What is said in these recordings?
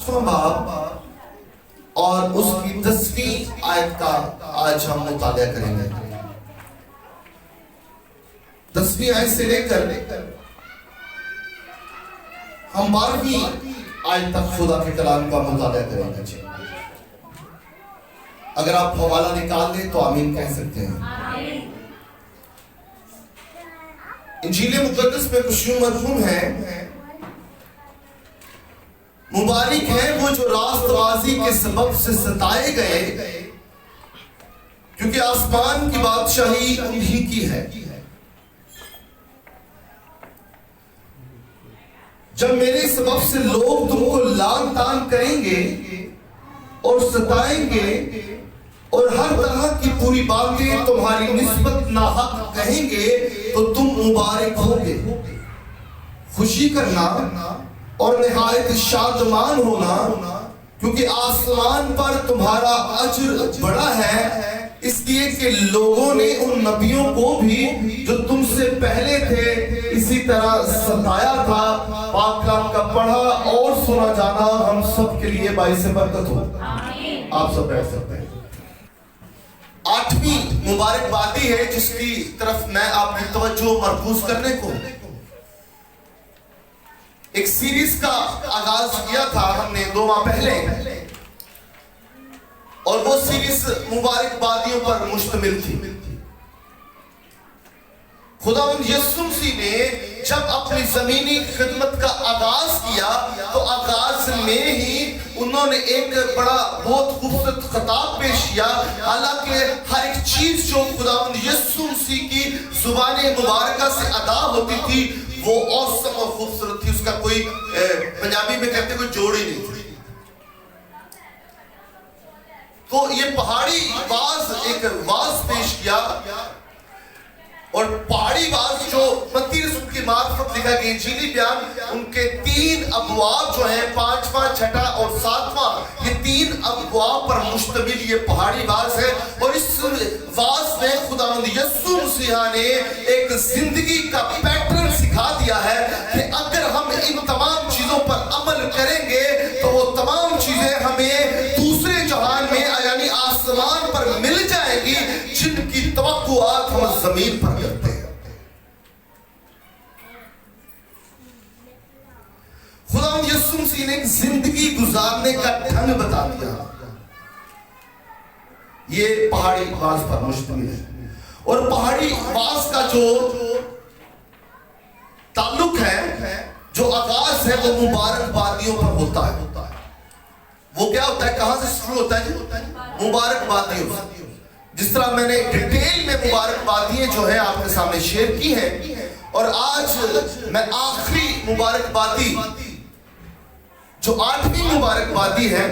5वां बाब और उसकी 10वीं आयत का आज हम मुताला करेंगे। 10वीं आयत से लेकर हम 12वीं आयत तक खुदा के कलाम का मुताला करेंगे। अगर आप हवाला निकाल दें तो आमीन कह सकते हैं। इंजील मुकद्दस में कुछ यूं मरहूम है, मुबारक है वो जो रास्तबाजी के सबब से सताए गए, क्योंकि आसमान की बादशाही उन्हीं की है। जब मेरे सबब से लोग तुमको लान तान करेंगे और सताएंगे और हर तरह की बुरी बातें तुम्हारी निस्बत नाहक कहेंगे, तो तुम मुबारक होगे। खुशी करना और निहायत शादमान होना, क्योंकि आसमान पर तुम्हारा अजर बड़ा है, इसलिए कि लोगों ने उन नबियों को भी जो तुमसे पहले थे इसी तरह सताया था। पाक कलाम का पढ़ा और सुना जाना हम सब के लिए बाइस बरकत हो। आप सब बैठ सकते हैं। 8वीं मुबारकबादी है जिसकी तरफ मैं आपकी तवज्जो मरकूज करने को एक सीरीज का आगाज किया था हमने 2 माह पहले, और वो सीरीज मुबारकबादियों पर मुश्तमिल थी। खुदावंद यीशु मसीह ने जब अपनी जमीनी खिदमत का आगाज किया तो आगाज में ही उन्होंने एक बड़ा बहुत खूबसूरत खिताब पेश किया। हालांकि हर एक चीज जो खुदावंद यीशु मसीह की जुबान मुबारका से अदा होती थी वो औसम और खूबसूरत थी। उसका कोई पंजाबी में कहते कोई जोड़ ही नहीं थी। तो ये पहाड़ी वाज एक वाज पेश किया, और पहाड़ी वाज जो मत्ती रसूल की मार्फत लिखा गया इंजीली बयान, उनके 3 अबवाब जो हैं 5वां, 6ठा और 7वां, ये 3 अबवाब पर मुश्तमिल ये पहाड़ी वाज है। और इस वाज में खुदावंद यीशु मसीह ने एक जिंदगी का पैटर्न सिखा दिया है कि अगर हम इन तमाम चीजों पर अमल करेंगे तो वो तमाम चीजें हमें दूसरे जहान में यानी आसमान पर मिल जाएगी, जिनकी तवक्कुआत हम जमीन पर करते हैं। खुदावंद यीशु मसीह ने एक जिंदगी गुजारने का ढंग बता दिया। ये पहाड़ी वाज पर मुश्तमिल है, और पहाड़ी वाज का जो ताल्लुक है, जो आगाज है, वो मुबारकबादियों पर होता है। वो क्या होता है, कहां से शुरू होता है? मुबारकबादियों से। जिस तरह मैंने डिटेल में मुबारकबादियां जो है आपके सामने शेयर की है, और आज मैं आखिरी मुबारकबादी जो 8वीं मुबारकबादी है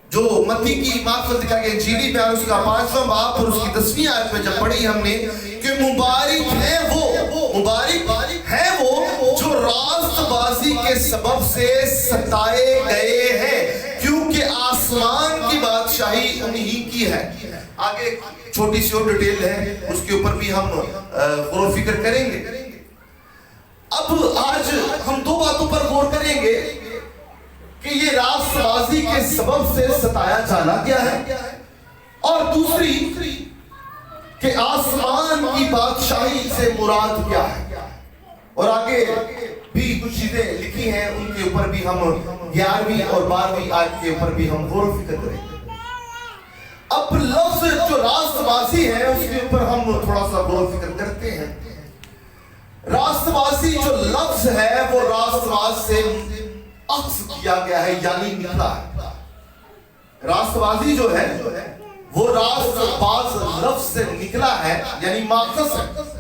जो मत्ती की मार्फत लिखा गया इंजीली बयान उसका 5वां बाब और उसकी 10वीं आयत में जब पढ़ी हमने कि मुबारक है वो जो रास्तबाजी के सबब से सताए गए हैं, क्योंकि आसमान की बादशाही उन्हीं की है। आगे छोटी सी और डिटेल है, उसके ऊपर भी हम गौर फिक्र करेंगे। अब आज हम 2 बातों पर गौर करेंगे कि ये रास्तबाजी के सबब से सताया जाना क्या है, और दूसरी कि आसमान की बादशाही से मुराद क्या है। और आगे भी कुछ चीजें लिखी हैं, उनके ऊपर भी हम 11वीं और 12वीं आयत के ऊपर भी हम गौर फिक्र करेंगे। अब लफ्ज जो रास्तबाजी है उसके ऊपर हम थोड़ा सा गौर फिक्र करते हैं। रास्तबाजी जो लफ्ज है वो रास्तबाज से अक्स किया गया है, यानी निकला है। रास्तबाजी जो है वो रास्तबाज लफ्ज से निकला है, यानी माकस है।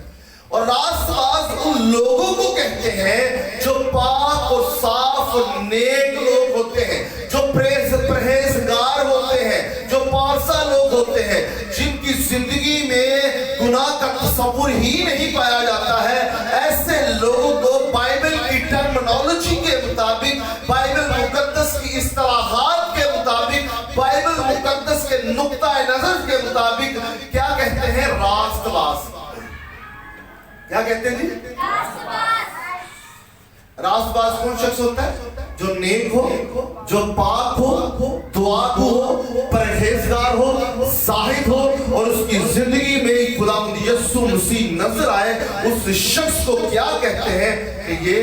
और रास्तबाज उन लोगों को कहते हैं जो पाक और साफ और नेक लोग होते हैं, जो परहेजगार होते हैं, जो पारसा लोग होते हैं, जिनकी जिंदगी में गुनाह का तस्वुर ही नहीं पाया जाता है। ऐसे लोगों को बाइबल की टर्मिनोलॉजी के मुताबिक, बाइबल मुकद्दस की इस्तिलाहात के मुताबिक, बाइबल मुकद्दस के नुक्ता नजर के मुताबिक क्या कहते हैं? रास्तबाज। क्या कहते हैं जी? रास्तबाज कौन शख्स होता है? जो नेक हो, जो पाक हो, दुआगो हो, परहेजगार हो, जाहिद हो और उसकी जिंदगी में खुदावंद यीशु मसीह नजर आए, उस शख्स को क्या कहते हैं कि ये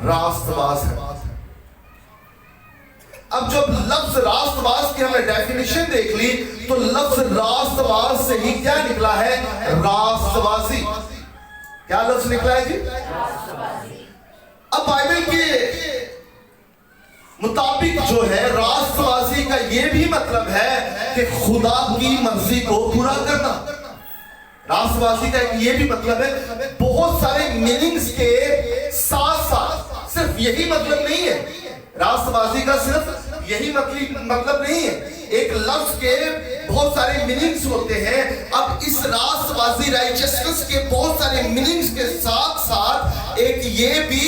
रास्तबाज है। अब जब लफ्ज रास्तबाज की हमने डेफिनेशन देख ली तो लफ्ज रास्तबाज से ही क्या निकला है? रास्तबाजी। क्या लफ्ज निकला है जी? अब बाइबल के मुताबिक जो है रास्तबाजी का यह भी मतलब है कि खुदा की मर्जी को पूरा करना। रास्तबाजी का ये भी मतलब है। बहुत सारे मीनिंग्स के साथ साथ सिर्फ यही मतलब नहीं है। रास्तबाजी का सिर्फ यही मतलब नहीं है। एक लफ्ज के बहुत सारे मीनिंग्स होते हैं। अब इस रास्तबाजी राइचियसनेस के बहुत सारे मीनिंग्स के साथ साथ एक ये भी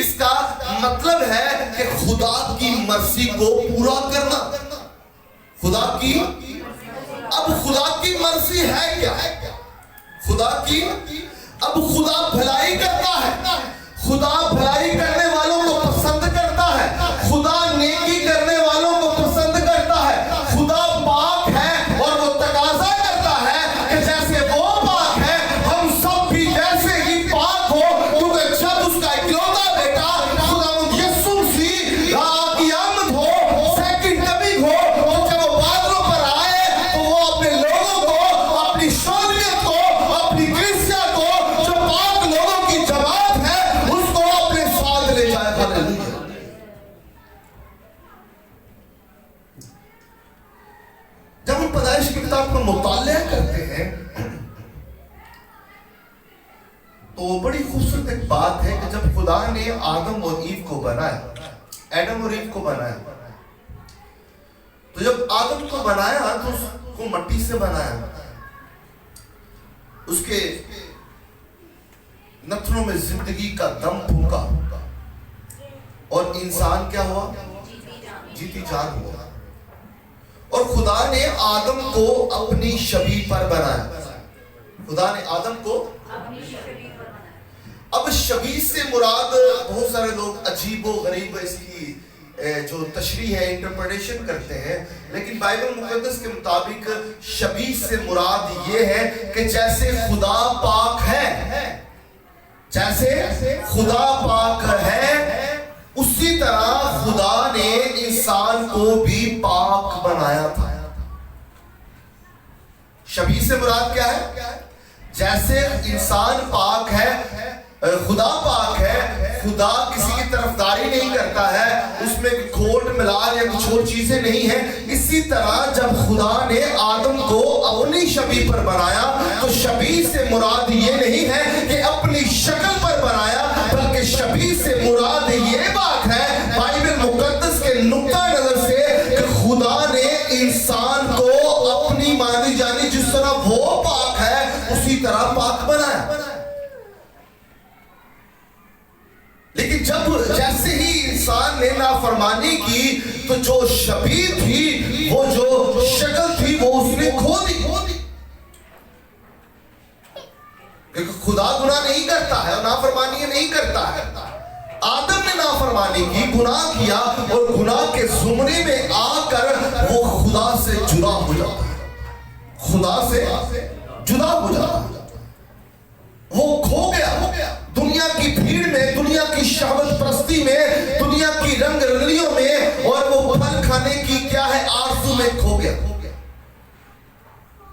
इसका मतलब है कि खुदा की मर्जी को पूरा करना। खुदा की, अब खुदा की मर्जी है क्या? खुदा की, अब खुदा भलाई करता है। खुदा भलाई करने वालों को पसंद करता है। खुदा नेकी करने वालों को पसंद करता है। खुदा पाक है और वो तकाजा करता है कि जैसे वो पाक है हम सब भी वैसे ही पाक हो, क्योंकि जब उसका इकलौता बेटा खुदावंद यीशु मसीह की आमद हो, सेकंड कमिंग हो, तो जब वो बादलों पर आए तो वो अपने लोगों को, अपनी शोहरियत को, अपनी कलीसिया को, जो पाक लोगों की जमात है, उसको अपने साथ ले जाए। हालेलुया। जब हम पैदाइश की किताब का मुतालिया करते हैं तो बड़ी खूबसूरत एक बात है कि जब खुदा ने आदम और ईव को बनाया, एडम और ईव को बनाया, तो जब आदम को बनाया तो उसको मट्टी से बनाया, उसके नथनों में जिंदगी का दम फूंका और इंसान क्या हुआ? जीती जान हुआ। और खुदा ने आदम को अपनी शबीह पर बनाया। खुदा ने आदम को अपनी शबीह पर बनाया। अब शबीह से मुराद, बहुत सारे लोग अजीबो गरीब इसकी जो तशरीह है, इंटरप्रिटेशन करते हैं, लेकिन बाइबल मुकद्दस के मुताबिक शबीह से मुराद ये है कि जैसे खुदा पाक है, जैसे खुदा पाक है, उसी तरह खुदा ने इंसान को भी पाक बनाया था। शबीह से मुराद क्या है? जैसे इंसान पाक है, खुदा पाक है, खुदा किसी की तरफदारी नहीं करता है, उसमें खोट मिलार या कुछ और चीजें नहीं है। इसी तरह जब खुदा ने आदम को अपनी शबीह पर बनाया तो शबीह से मुराद ये नहीं है कि अपनी शक्ल पर बनाया, बल्कि शबीह से मुराद ये बात है बाइबल मुकद्दस के नुक्ता नजर से कि खुदा ने इंसान को अपनी मानी जानी जिस तरह वो पाक है उसी तरह पाक बनाया। लेकिन जब जैसे ही इंसान ने नाफरमानी की तो जो शबीह थी, वो जो शक्ल थी, वो उसने खो दी। क्योंकि खुदा गुनाह नहीं करता है और नाफरमानी नहीं करता है। आदम ने नाफरमानी की, गुनाह किया और गुनाह के जुमरे में आकर वो खुदा से जुदा हो जाता है। खुदा से जुदा हो जाता है, वो खो गया। दुनिया की भीड़ में, दुनिया की शहवत परस्ती में, दुनिया की रंग रंगलियों में और वो फल खाने की क्या है आरज़ू में खो गया।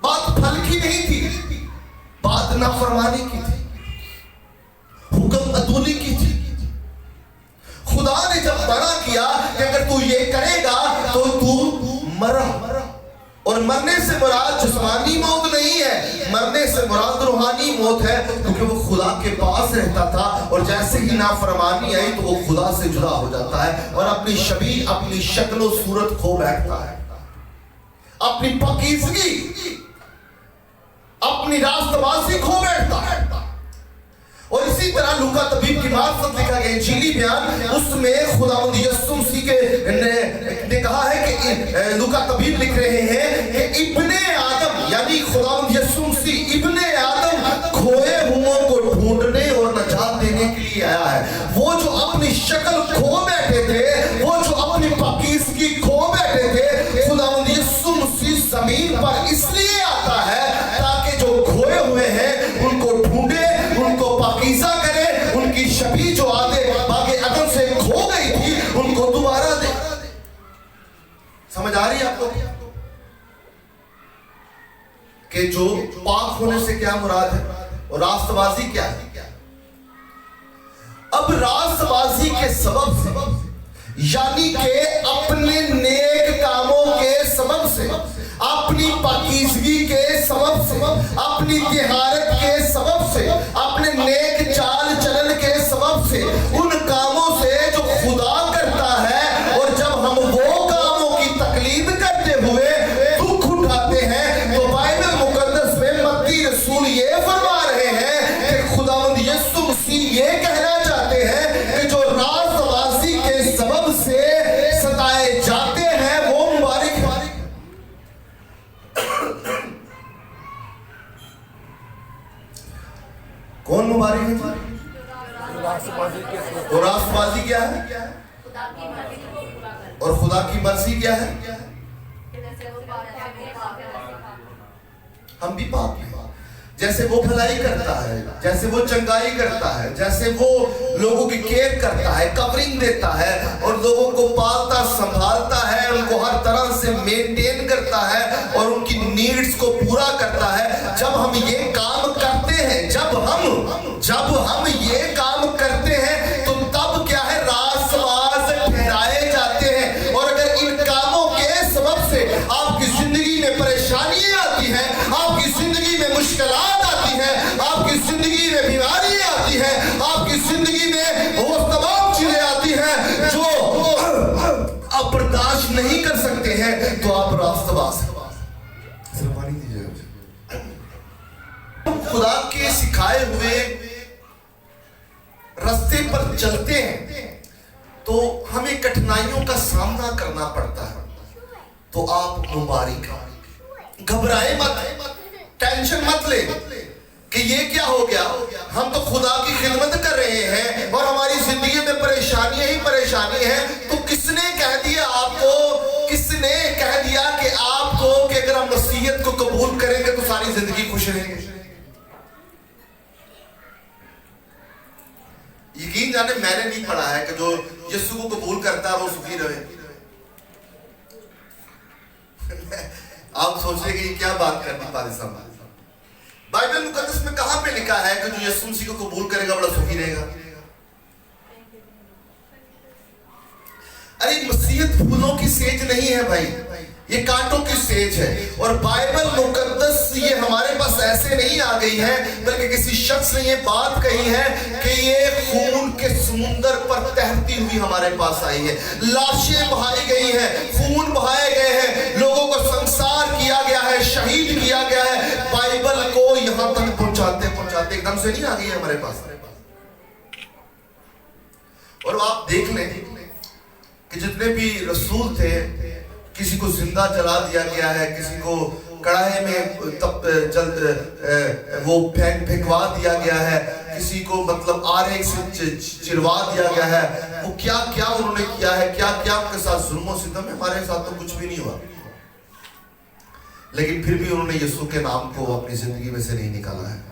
बात फल की नहीं थी, बात नाफरमानी की थी, हुक्म अदूली की थी। खुदा ने जब मना किया कि अगर तू ये करेगा तो तू मरा, और मरने से मुराद जिस्मानी मौत नहीं है, मरने से मुराद रूहानी मौत है, क्योंकि वो खुदा के पास रहता था और जैसे ही नाफरमानी आई तो वो खुदा से जुदा हो जाता है और अपनी शबीह, अपनी शक्ल और सूरत खो बैठता है, अपनी पाकीज़गी, अपनी रास्तबाजी खो बैठता है। और इसी तरह लूका तबीब की मार्फत लिखा गया इंजीली बयान, उसमें खुदावंद यीशु मसीह ने कहा है कि लूका तबीब लिख रहे हैं कि इब्ने आदम, यानी खुदावंद यीशु मसीह इब्ने आदम खोए हुओं को ढूंढने और नजात देने के लिए आया है। वो जो अपनी रही है आपको कि जो पाक होने से क्या मुराद है और रास्तबाजी क्या है? अब रास्तबाजी के सबब से यानी कि अपने नेक कामों के सबब से, अपनी पाकीज़गी के सबब से, अपनी तिहारत के सबब से, अपने नेक चाल चलन के सबब से, उन कामों से जो खुदा करता है, और जब हम वो कामों की तकलीद करते हुए दुख उठाते हैं, तो बाइबल मुकद्दस में मत्ती रसूल ये फरमा रहे हैं कि खुदावंद यीशु मसीह ये कहना चाहते हैं कि जो रास्तबाजी के सबब से सताए जाते हैं वो मुबारक है। कौन मुबारक है? और रास्तबाजी क्या है? और खुदा की मर्जी क्या है? हम भी पाप हैं। जैसे वो भलाई करता है, जैसे वो चंगाई करता है, जैसे वो लोगों की केयर करता है, कवरिंग देता है और लोगों को पालता संभालता है, उनको हर तरह से मेंटेन करता है और उनकी नीड्स को पूरा करता है। जब हम ये काम करते हैं, जब हम ये काम करते हैं, तो तब क्या है? रास्तबाज ठहराए जाते हैं। और अगर इन कामों के सबब से आपकी जिंदगी में परेशानियां आती हैं, आपकी जिंदगी में मुश्किलात आती हैं, आपकी जिंदगी में बीमारियां आती हैं, आपकी जिंदगी में वो तमाम चीजें आती हैं जो आप बर्दाश्त नहीं कर सकते हैं, तो आप रास्तबाज हैं। खुदा के सिखाए हुए रास्ते पर चलते हैं तो हमें कठिनाइयों का सामना करना पड़ता है, तो आप मुबारक हैं। घबराए मत, टेंशन मत ले कि ये क्या हो गया। हम तो खुदा की खिदमत कर रहे हैं और हमारी जिंदगी में परेशानियां ही परेशानी है। तो किसने कह दिया आपको, किसने कह दिया कि आपको कि अगर हम नसीहत को कबूल करेंगे तो सारी जिंदगी खुश रहेंगे? यकीन जाने मैंने नहीं पढ़ा है कि जो यीशु को कबूल करता है वो सुखी रहे। आप सोच रहे कि क्या बात करनी पारे साहब। बाइबल मुकद्दस में कहां पे लिखा है कि जो यीशु मसीह को कबूल करेगा बड़ा सुखी रहेगा? अरे मसीहत फूलों की सेज नहीं है भाई, ये कांटों की सेज है। और बाइबल मुकद्दस ये हमारे पास ऐसे नहीं आ गई है, बल्कि किसी शख्स ने ये बात कही है कि ये खून के समुंदर पर तैरती हुई हमारे पास आई है। लाशें बहाई गई हैं, खून बहाए गए हैं, लोगों को संसार किया गया है, शहीद किया गया है। बाइबल को यहां तक पहुंचाते पहुंचाते एकदम से नहीं आ गई है हमारे पास। और आप देख लें कि जितने भी रसूल थे, किसी को जिंदा जला दिया गया है, किसी को कढ़ाई में वो फेंकवा दिया गया है, किसी को मतलब आरे से चिरवा दिया गया है। वो क्या क्या उन्होंने किया है, क्या क्या उनके साथ जुल्म सितम है। हमारे साथ तो कुछ भी नहीं हुआ, लेकिन फिर भी उन्होंने यीशु के नाम को अपनी जिंदगी में से नहीं निकाला है।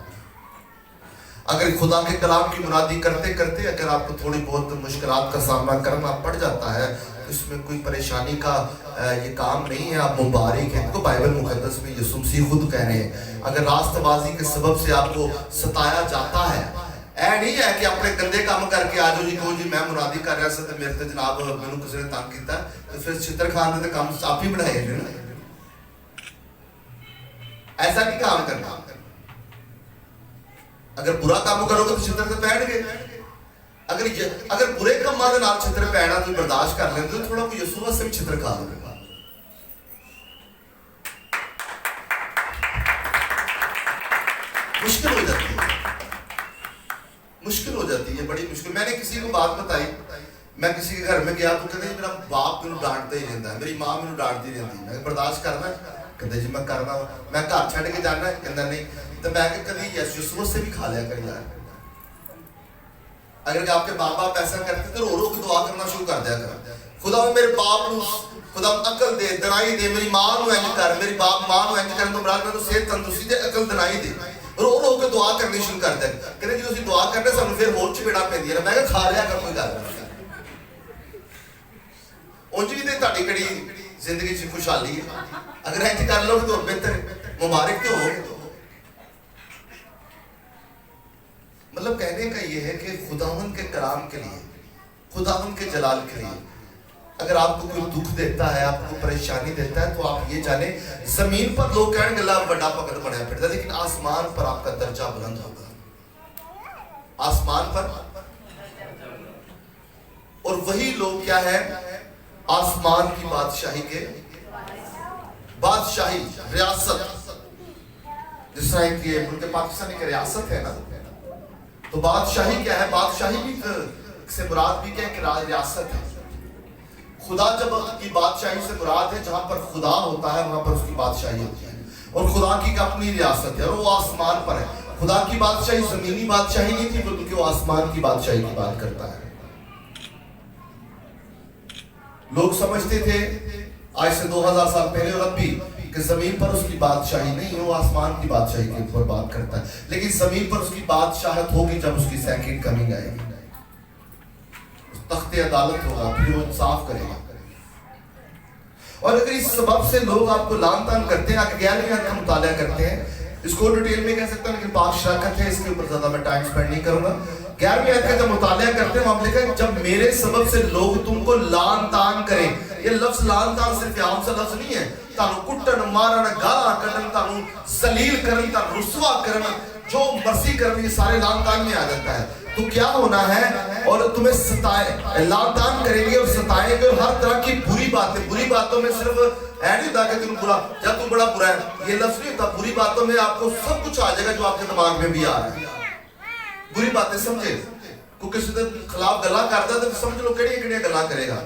अगर खुदा के कलाम की मुनादी करते करते अगर आपको थोड़ी बहुत मुश्किलात का सामना करना पड़ जाता है, तो इसमें कोई परेशानी का ये काम नहीं है, आप मुबारक हैं। तो बाइबल मुकद्दस में यीशु मसीह खुद कह रहे हैं, अगर रास्तबाजी के सबब से आपको सताया जाता है, ऐ नहीं है कि अपने गंदे काम करके आ जाओ जी, कहो जी मैं मुनादी कर रहा था मेरे से जनाब मैंने किसी ने तंग किया, तो फिर चित्र खान ने काम आप ही बढ़ाए ना। ऐसा नहीं काम करना। अगर बुरा काम करोगे तो चित्र पैण गए। अगर बुरे कामों के नाल चित्र पैना तो बर्दाश्त कर लेंगे, तो थोड़ा कोई यीशु वास्ते भी चित्र खा लो। मुश्किल हो जाती है, मुश्किल हो जाती है, बड़ी मुश्किल। मैंने किसी को बात बताई, मैं किसी के घर में गया तो कहते मेरा बाप मैंने डांटता ही रहता है, मेरी माँ मैंने डांटती रहती है। मैं बर्दाश्त करना है, कहते जी मैं करना, मैं घर छड़ के जाना है, कहता नहीं। तो मैं कभी यीशु से भी खा लिया कर यार। अगर आपके बाप बाप ऐसा करते तो रो रो के दुआ करना शुरू कर दिया कर, खुदा मेरे बाप को खुदा अकल दे, दनाई दे, मेरी मां को इंज कर, मेरी बाप मां को इंज कर, तो मराद मैं तो सेहत तंदुरुस्ती दे, अकल दनाई दे। रो रो के दुआ करनी शुरू कर दिया। कहते जी तुसीं दुआ करने सानू फिर होर चपेड़ा पैंदियां ने। मैं खा लिया कर, कोई गल नहीं। उंज भी ते तुहाडी कड़ी जिंदगी च खुशहाली है। अगर इंज कर लो तो बेहतर मुबारक तो हो। मतलब कहने का ये है कि खुदावंद के कलाम के लिए, खुदावंद के जलाल के लिए अगर आपको कोई दुख देता है, आपको परेशानी देता है, तो आप ये जाने जमीन पर लोग कहने गला बड़ा भगत बनया फिरता, लेकिन आसमान पर आपका दर्जा बुलंद होगा। आसमान पर, और वही लोग क्या है, आसमान की बादशाही के बादशाही रियासत, जिस तरह की उनके पाकिस्तानी की रियासत है ना, तो बादशाही क्या है, बादशाही भी से मुराद भी क्या है, रियासत है। खुदा जब की बादशाही से मुराद है, जहां पर खुदा होता है वहां पर उसकी बादशाही होती है, और खुदा की अपनी रियासत है, और वो आसमान पर है। खुदा की बादशाही जमीनी बादशाही नहीं थी, बल्कि वो आसमान की बादशाही की बात करता है। लोग समझते थे आज से 2000 साल पहले और अब भी कि जमीन पर उसकी बादशाही नहीं है, वो आसमान की बादशाही के ऊपर बात करता है। लेकिन जमीन पर उसकी बादशाहत होगी जब उसकी सेकंड कमिंग आएगी, तख्ते अदालत होगा, फिर वो इंसाफ करेगा। और अगर इस सबब से लोग आपको लान तान करते हैं, आगे 11वीं आयत का मुताला करते हैं, इसको डिटेल में कह सकता हूं, लेकिन पाक शराकत है, इसके ऊपर ज्यादा मैं टाइम स्पेंड नहीं करूंगा। 11वीं आयत का जब मुताला करते हैं, वहां लिखा है जब मेरे सबब से लोग तुमको लान तान करें। ये लफ्ज लान तान सिर्फ आम सा लफ्ज नहीं है, तानू कुटन मारन गाला कटन, तानू जलील करन, तानू रुसवा करन, जो मर्जी करन, ये सारे लान तान में आ जाता है। तो क्या होना है, और तुम्हें सताए, लान तान करेंगे और सताएंगे, और हर तरह की बुरी बातों में सिर्फ नहीं होता कि तुम बुरा, जब तुम बड़ा बुरा है, ये लफ्ज नहीं होता। बुरी बातों में आपको सब कुछ आ जाएगा जो आपके दिमाग में भी आ रहा है। बुरी बातें समझे, को किसी के खिलाफ गल्ला करता तो समझ लो किहड़ियां गल्लां करेगा,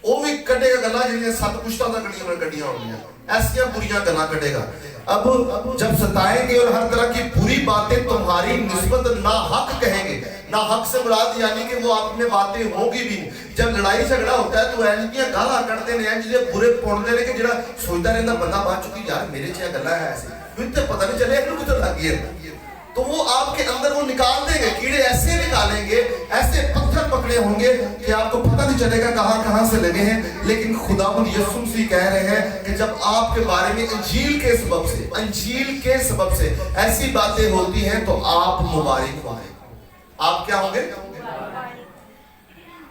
वो भी कटेगा गल्लां जिहड़ियां 7 पुश्तां तक कड्डियां होंगियां, ऐसियां बुरियां गल्लां कटेगा। अब जब सताएंगे और हर तरह की बुरी बातें तुम्हारी निस्बत ना हक कहेंगे, ना हक से मुराद यानी कि वो आप में बातें होगी भी। जब लड़ाई झगड़ा होता है तो ऐसियां गालां कटदे ने, जिहड़े बुरे पुणदे ने, कि जिहड़ा सोचदा रहंदा बंदा बाद चुकी यार मेरे च गल्लां है ऐसी, फिर तो पता नहीं चले इन्हू कितों लग गई, तो वो आपके अंदर वो निकाल देंगे, कीड़े ऐसे निकालेंगे, ऐसे पत्थर पकड़े होंगे कि आपको पता नहीं चलेगा कहां से लगे हैं। लेकिन खुदावंद यीशु मसीह कह रहे हैं कि जब आपके बारे में अंजील के सबब से ऐसी बातें होती हैं तो आप मुबारक होंगे। आप क्या होंगे,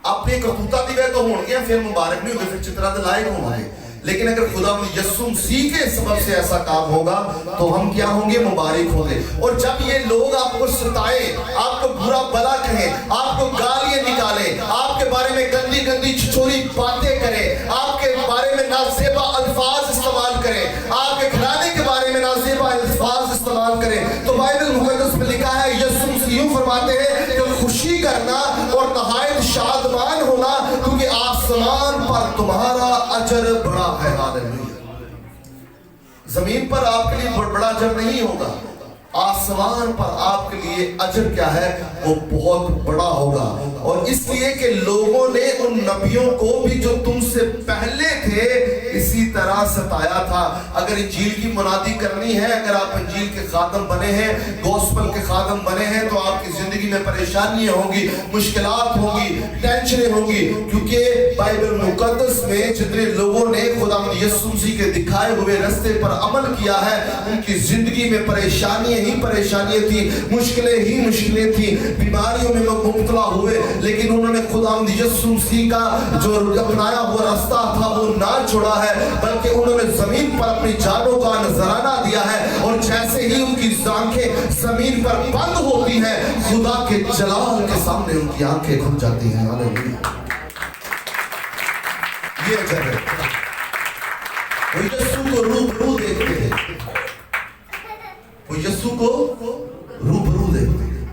अपनी करतूता दी वजह तो होंगे, फिर मुबारक नहीं होंगे, फिर चित्रा दे लायक होंगे। लेकिन अगर खुदावंद यीशु मसीह के सबब से ऐसा काम होगा तो हम क्या होंगे, मुबारक होंगे। और जब ये लोग आपको सताए, आपको बुरा भला कहें, आपको गालियां निकालें, आपके बारे में गंदी गंदी छिछोरी बातें करें, आपके बारे में नाज़ेबा अल्फाज इस्तेमाल करें, आपके घराने के बारे में नाज़ेबा अल्फाज इस्तेमाल करें, तो बाइबल मुक़द्दस में लिखा है, यीशु मसीह यूं फरमाते हैं कि खुशी करना और नहायत शादमान होना, क्योंकि आसमान पर तुम्हारा अजर बड़ा है। हालेलुया। जमीन पर आपके लिए बड़ा अजर नहीं होगा, आसमान पर आपके लिए अजर क्या है, वो बहुत बड़ा होगा। और इसलिए कि लोगों ने उन नबियों को भी जो तुमसे पहले थे इसी तरह सताया था। अगर इंजील की मुनादी करनी है, अगर आप इंजील के खादम बने हैं, गॉस्पेल के खादम बने हैं, तो आपकी जिंदगी में परेशानियां होंगी, मुश्किलात होंगी, टेंशनें होंगी, क्योंकि बाइबल मुकद्दस में जितने लोगों ने खुदावंद यीशु मसीह के दिखाए हुए रास्ते पर अमल किया है, उनकी जिंदगी में परेशानियां ही परेशानियां थी, मुश्किलें ही मुश्किलें थी, बीमारियों में लोग मुब्तला हुए, लेकिन उन्होंने खुदावंद यीशु मसीह का जो अपनाया हुआ रास्ता था वो ना छोड़ा है, बल्कि उन्होंने जमीन पर अपनी जानों का नजराना दिया है। और जैसे ही उनकी आंखें जमीन पर बंद होती हैं, खुदा के जलाल के सामने उनकी आंखें खुल जाती हैं। हालेलुया। ये अजर है, वो यीशु को रूबरू देखते हैं, वो यीशु को रूबरू देखते हैं,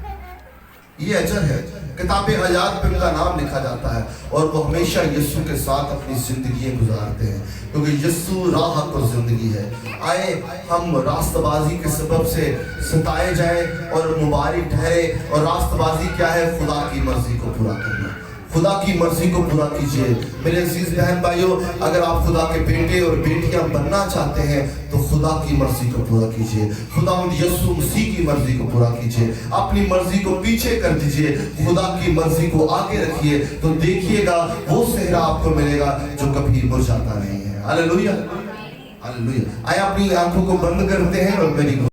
ये अजर है। किताबे हयात पे उनका नाम लिखा जाता है और वो हमेशा यीशु के साथ अपनी जिंदगी गुजारते हैं, क्योंकि यीशु राह और जिंदगी है। आए हम रास्तबाजी के सबब से सताए जाए और मुबारक ठहरे। और रास्तबाजी क्या है, खुदा की मर्जी को पूरा करना, खुदा की मर्जी को पूरा कीजिए। मेरे अजीज बहन भाइयों, अगर आप खुदा के बेटे और बेटियां बनना चाहते हैं तो खुदा की मर्जी को पूरा कीजिए, खुदावंद यीशु मसीह की मर्जी को पूरा कीजिए, अपनी मर्जी को पीछे कर दीजिए, खुदा की मर्जी को आगे रखिए, तो देखिएगा वो सेहरा आपको मिलेगा जो कभी मुरझाता नहीं है। Hallelujah, hallelujah. आइए अपनी आंखों को बंद करते हैं और मेरी